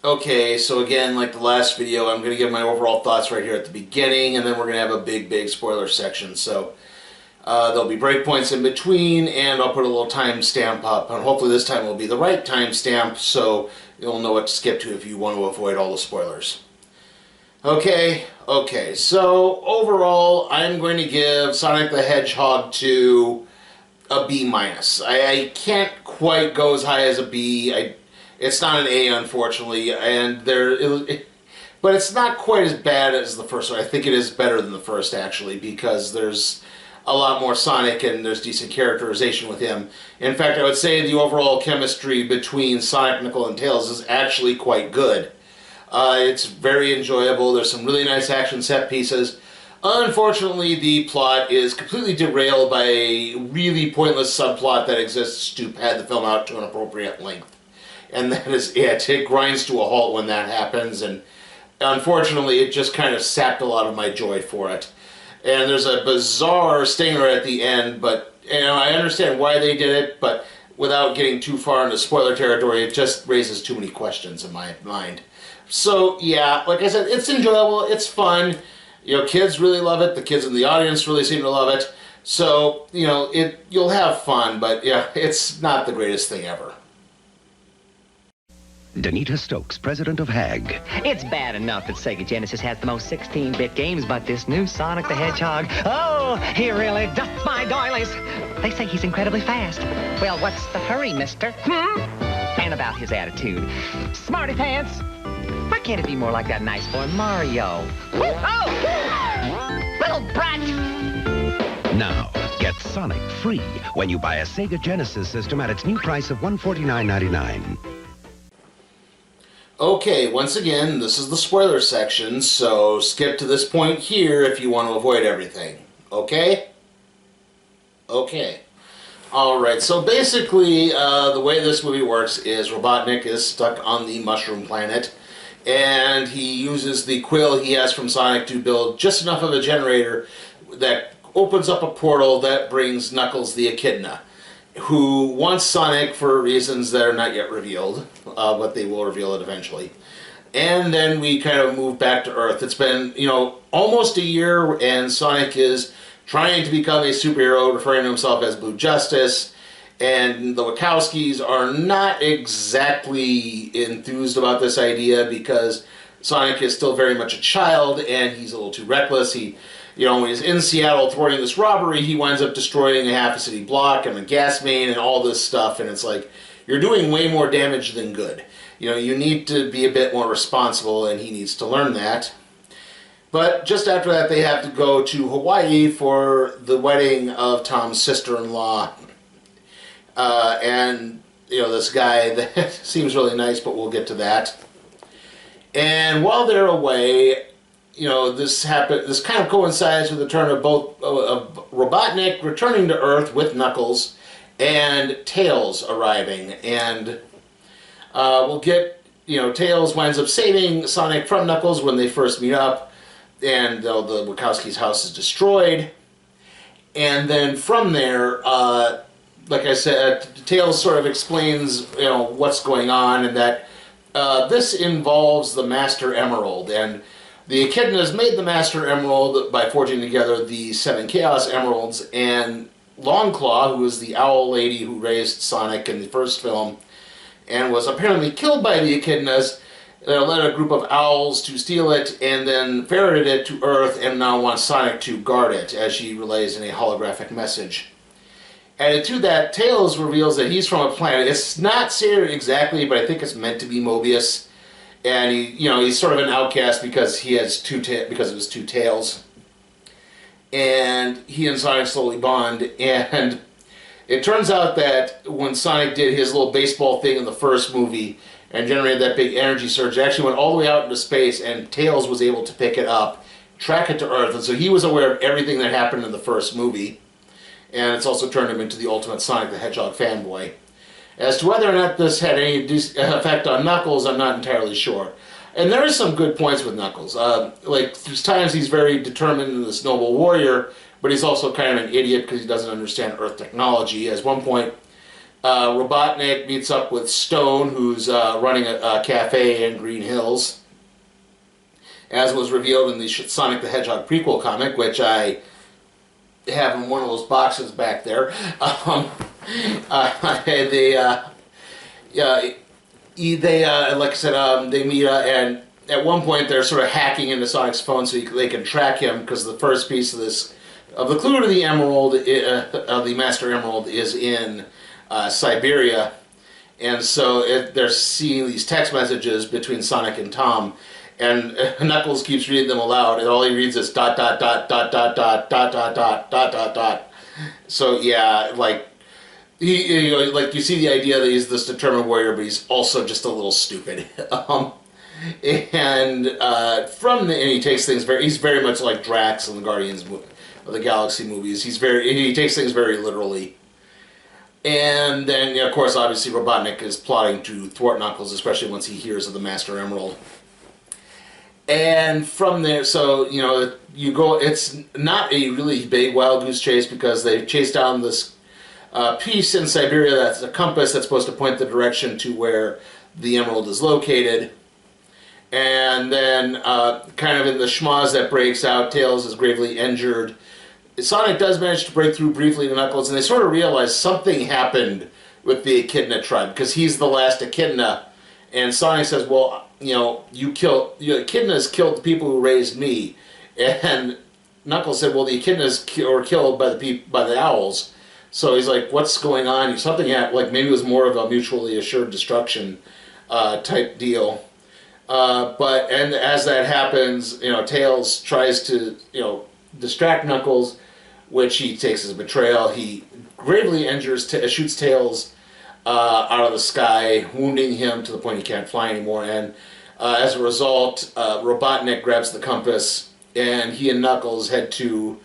Okay, so again, like the last video, I'm going to give my overall thoughts right here at the beginning, and then we're going to have a big spoiler section. So there'll be breakpoints in between, and I'll put a little timestamp up, and hopefully this time will be the right timestamp, so you'll know what to skip to if you want to avoid all the spoilers. Okay, so overall, I'm going to give Sonic the Hedgehog 2 a B-. I can't quite go as high as a B. It's not an A, unfortunately, and but it's not quite as bad as the first one. I think it is better than the first, actually, because there's a lot more Sonic and there's decent characterization with him. In fact, I would say the overall chemistry between Sonic, Knuckles, and Tails is actually quite good. It's very enjoyable. There's some really nice action set pieces. Unfortunately, the plot is completely derailed by a really pointless subplot that exists to pad the film out to an appropriate length. And that is it. It grinds to a halt when that happens, and unfortunately it just kind of sapped a lot of my joy for it. And there's a bizarre stinger at the end, but I understand why they did it, but without getting too far into spoiler territory, it just raises too many questions in my mind. So yeah, like I said, it's enjoyable, it's fun. Kids really love it, the kids in the audience really seem to love it. So, you'll have fun, but yeah, it's not the greatest thing ever. Danita Stokes, president of HAG. It's bad enough that Sega Genesis has the most 16-bit games, but this new Sonic the Hedgehog, oh, he really doth my doilies. They say he's incredibly fast. Well, what's the hurry, mister? And about his attitude. Smarty pants. Why can't it be more like that nice boy Mario? Oh! Little brat! Now, get Sonic free when you buy a Sega Genesis system at its new price of $149.99. Okay, once again, this is the spoiler section, so skip to this point here if you want to avoid everything. Okay? Okay. Alright, so basically, the way this movie works is Robotnik is stuck on the Mushroom Planet, and he uses the quill he has from Sonic to build just enough of a generator that opens up a portal that brings Knuckles the Echidna, who wants Sonic for reasons that are not yet revealed, but they will reveal it eventually. And then we kind of move back to Earth. It's been, almost a year, and Sonic is trying to become a superhero, referring to himself as Blue Justice, and the Wachowskis are not exactly enthused about this idea because Sonic is still very much a child, and he's a little too reckless. When he's in Seattle thwarting this robbery, he winds up destroying a half a city block and a gas main and all this stuff, and it's like, you're doing way more damage than good. You need to be a bit more responsible, and he needs to learn that. But just after that, they have to go to Hawaii for the wedding of Tom's sister-in-law. And, this guy that seems really nice, but we'll get to that. And while they're away, this kind of coincides with the turn of both of Robotnik returning to Earth with Knuckles and Tails arriving, and we'll get Tails winds up saving Sonic from Knuckles when they first meet up, and the Wachowskis' house is destroyed, and then from there, like I said, Tails sort of explains what's going on, and that this involves the Master Emerald, and the Echidnas made the Master Emerald by forging together the 7 Chaos Emeralds, and Longclaw, who was the owl lady who raised Sonic in the first film, and was apparently killed by the Echidnas, led a group of owls to steal it, and then ferreted it to Earth, and now wants Sonic to guard it, as she relays in a holographic message. Added to that, Tails reveals that he's from a planet. It's not said exactly, but I think it's meant to be Mobius. And he's sort of an outcast because he has because of his two tails. And he and Sonic slowly bond. And it turns out that when Sonic did his little baseball thing in the first movie and generated that big energy surge, it actually went all the way out into space, and Tails was able to pick it up, track it to Earth, and so he was aware of everything that happened in the first movie. And it's also turned him into the ultimate Sonic the Hedgehog fanboy. As to whether or not this had any effect on Knuckles, I'm not entirely sure. And there are some good points with Knuckles. There's times he's very determined and this noble warrior, but he's also kind of an idiot because he doesn't understand Earth technology. At one point, Robotnik meets up with Stone, who's running a cafe in Green Hills, as was revealed in the Sonic the Hedgehog prequel comic, which I have in one of those boxes back there. Like I said, they meet and at one point they're sort of hacking into Sonic's phone so they can track him, because the first piece of the clue to the Emerald, of the Master Emerald, is in Siberia, and so they're seeing these text messages between Sonic and Tom, and Knuckles keeps reading them aloud, and all he reads is dot dot dot dot dot dot dot dot dot dot dot dot. So yeah, like like you see the idea that he's this determined warrior, but he's also just a little stupid. And he takes things he's very much like Drax in the Guardians of the Galaxy movies. He takes things very literally. And then, of course, obviously Robotnik is plotting to thwart Knuckles, especially once he hears of the Master Emerald. And from there, so, it's not a really big Wild Goose Chase, because they chase down this piece in Siberia that's a compass that's supposed to point the direction to where the Emerald is located. And then, kind of in the schmoz that breaks out, Tails is gravely injured. Sonic does manage to break through briefly to Knuckles, and they sort of realize something happened with the Echidna tribe, because he's the last Echidna. And Sonic says, well, Echidnas killed the people who raised me. And Knuckles said, well, the Echidnas were killed by the owls. So he's like, what's going on? Something happened, like maybe it was more of a mutually assured destruction type deal. And as that happens, Tails tries to, distract Knuckles, which he takes as a betrayal. He gravely shoots Tails out of the sky, wounding him to the point he can't fly anymore. And as a result, Robotnik grabs the compass, and he and Knuckles head to,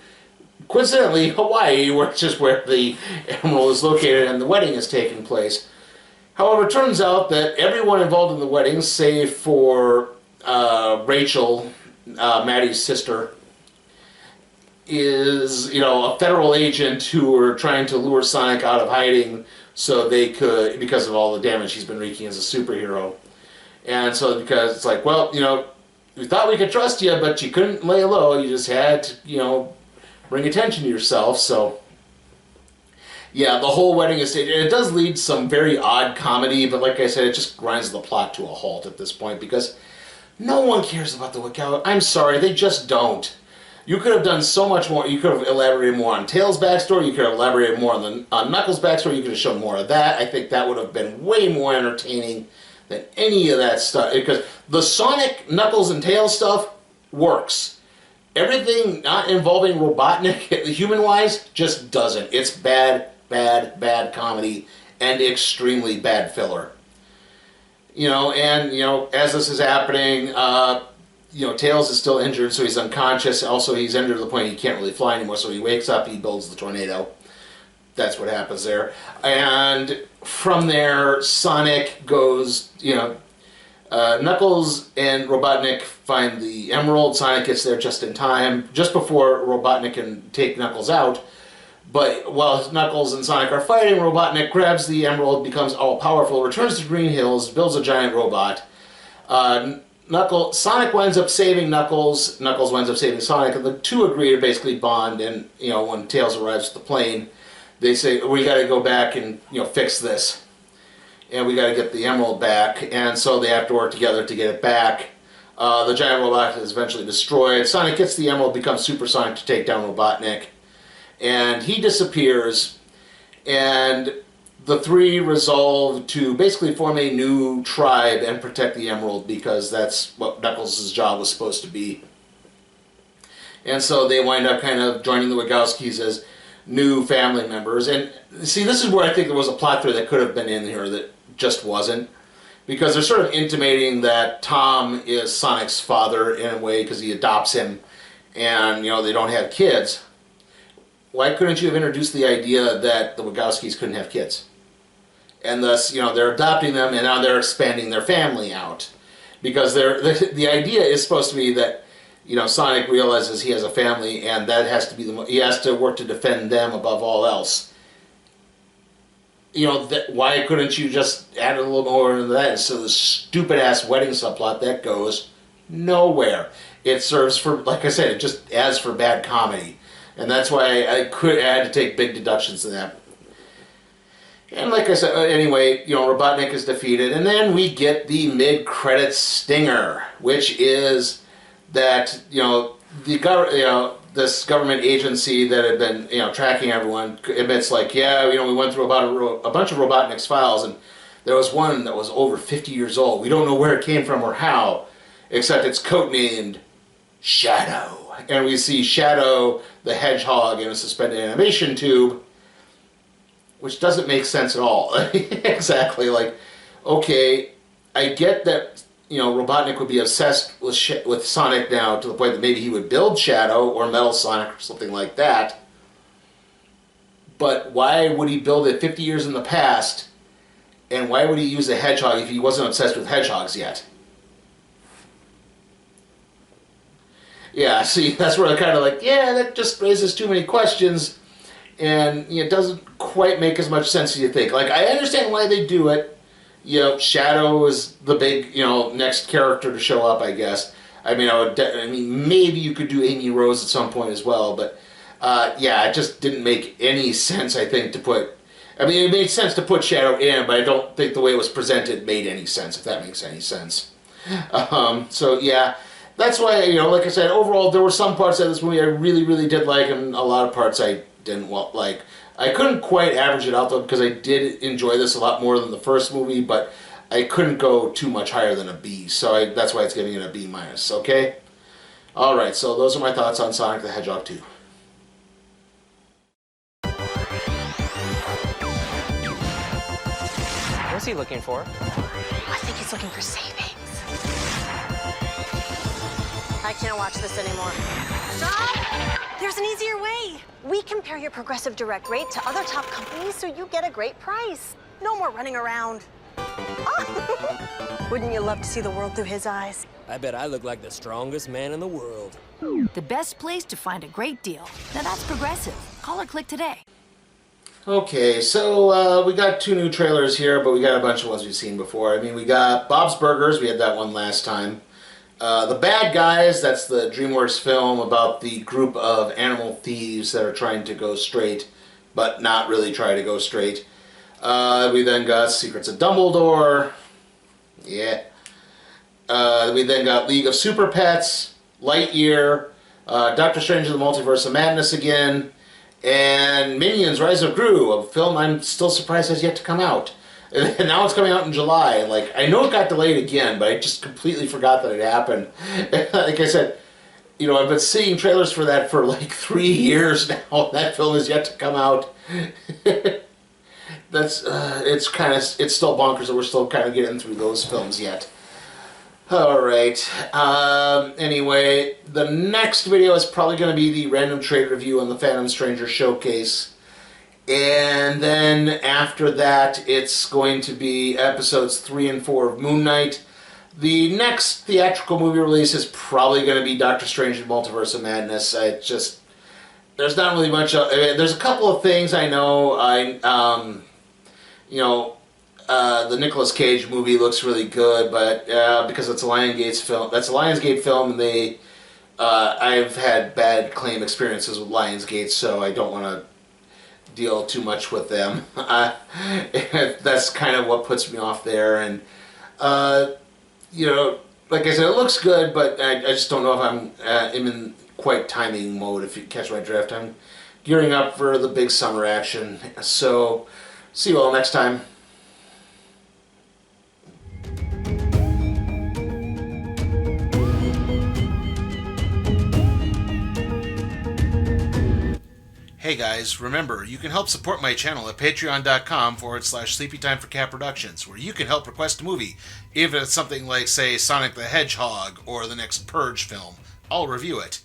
coincidentally, Hawaii, which is where the Emerald is located and the wedding is taking place. However, it turns out that everyone involved in the wedding, save for Rachel, Maddie's sister, is, a federal agent who were trying to lure Sonic out of hiding so they could, because of all the damage he's been wreaking as a superhero. And so because it's like, well, we thought we could trust you, but you couldn't lay low. You just had to, bring attention to yourself. So, yeah, the whole wedding is staged. And it does lead to some very odd comedy, but like I said, it just grinds the plot to a halt at this point, because no one cares about the Wachowski. I'm sorry, they just don't. You could have done so much more. You could have elaborated more on Tails' backstory. You could have elaborated more on Knuckles' backstory. You could have shown more of that. I think that would have been way more entertaining than any of that stuff. Because the Sonic, Knuckles, and Tails stuff works. Everything not involving Robotnik, human-wise, just doesn't. It's bad, bad, bad comedy and extremely bad filler. As this is happening, Tails is still injured, so he's unconscious. Also, he's injured to the point he can't really fly anymore, so he wakes up, he builds the tornado. That's what happens there. And from there, Sonic goes, Knuckles and Robotnik find the Emerald. Sonic gets there just in time, just before Robotnik can take Knuckles out. But while Knuckles and Sonic are fighting, Robotnik grabs the Emerald, becomes all-powerful, returns to Green Hills, builds a giant robot. Sonic winds up saving Knuckles, Knuckles winds up saving Sonic, and the two agree to basically bond. And when Tails arrives at the plane, they say, we got to go back and fix this, and we got to get the Emerald back. And so they have to work together to get it back. The giant robot is eventually destroyed. Sonic gets the Emerald, becomes Super Sonic to take down Robotnik, and he disappears. And the three resolve to basically form a new tribe and protect the Emerald, because that's what Knuckles' job was supposed to be. And so they wind up kind of joining the Wachowskis as new family members. And see, this is where I think there was a plot thread that could have been in here that just wasn't. Because they're sort of intimating that Tom is Sonic's father in a way, because he adopts him, and they don't have kids. Why couldn't you have introduced the idea that the Wachowskis couldn't have kids? And thus, they're adopting them, and now they're expanding their family out. Because the idea is supposed to be that, Sonic realizes he has a family, and that has to be he has to work to defend them above all else. why couldn't you just add a little more into that? So the stupid ass wedding subplot that goes nowhere. It serves for, like I said, it just adds for bad comedy, and that's why I had to take big deductions to that. And like I said, anyway, Robotnik is defeated, and then we get the mid-credits stinger, which is that this government agency that had been tracking everyone admits, like, we went through about a bunch of Robotnik's files, and there was one that was over 50 years old. We don't know where it came from or how, except it's codenamed Shadow, and we see Shadow the Hedgehog in a suspended animation tube, which doesn't make sense at all. Exactly. Like, okay, I get that, Robotnik would be obsessed with Sonic now to the point that maybe he would build Shadow or Metal Sonic or something like that. But why would he build it 50 years in the past? And why would he use a hedgehog if he wasn't obsessed with hedgehogs yet? Yeah, see, that's where I'm kind of like, that just raises too many questions. And it doesn't quite make as much sense as you think. Like, I understand why they do it. Shadow is the big, next character to show up, I guess. I mean, maybe you could do Amy Rose at some point as well, but it just didn't make any sense, I think, to put. I mean, it made sense to put Shadow in, but I don't think the way it was presented made any sense, if that makes any sense. That's why, like I said, overall, there were some parts of this movie I really, really did like, and a lot of parts I didn't like. I couldn't quite average it out, though, because I did enjoy this a lot more than the first movie, but I couldn't go too much higher than a B, so that's why it's giving it a B-, okay? Alright, so those are my thoughts on Sonic the Hedgehog 2. What's he looking for? I think he's looking for savings. I can't watch this anymore. Stop! There's an easier way. We compare your Progressive Direct rate to other top companies so you get a great price. No more running around. Wouldn't you love to see the world through his eyes? I bet I look like the strongest man in the world. The best place to find a great deal. Now that's Progressive. Call or click today. Okay, so we got 2 new trailers here, but we got a bunch of ones we've seen before. I mean, we got Bob's Burgers. We had that one last time. The Bad Guys, that's the DreamWorks film about the group of animal thieves that are trying to go straight, but not really try to go straight. We then got Secrets of Dumbledore. Yeah. We then got League of Super Pets, Lightyear, Doctor Strange in the Multiverse of Madness again, and Minions Rise of Gru, a film I'm still surprised has yet to come out. And now it's coming out in July. Like, I know it got delayed again, but I just completely forgot that it happened. Like I said, I've been seeing trailers for that for like 3 years now. That film is yet to come out. It's still bonkers that we're still kind of getting through those films yet. Alright, anyway, the next video is probably going to be the random trade review on the Phantom Stranger Showcase. And then after that, it's going to be episodes 3 and 4 of Moon Knight. The next theatrical movie release is probably going to be Doctor Strange in the Multiverse of Madness. There's not really much. There's a couple of things I know. The Nicolas Cage movie looks really good, but because it's a Lionsgate film, and I've had bad claim experiences with Lionsgate, so I don't want to deal too much with them. That's kind of what puts me off there. And like I said, it looks good, but I just don't know if I'm in quite timing mode, if you catch my drift. I'm gearing up for the big summer action. So see you all next time. Hey guys, remember, you can help support my channel at patreon.com/sleepytimeforcatproductions, where you can help request a movie, even if it's something like, say, Sonic the Hedgehog or the next Purge film. I'll review it.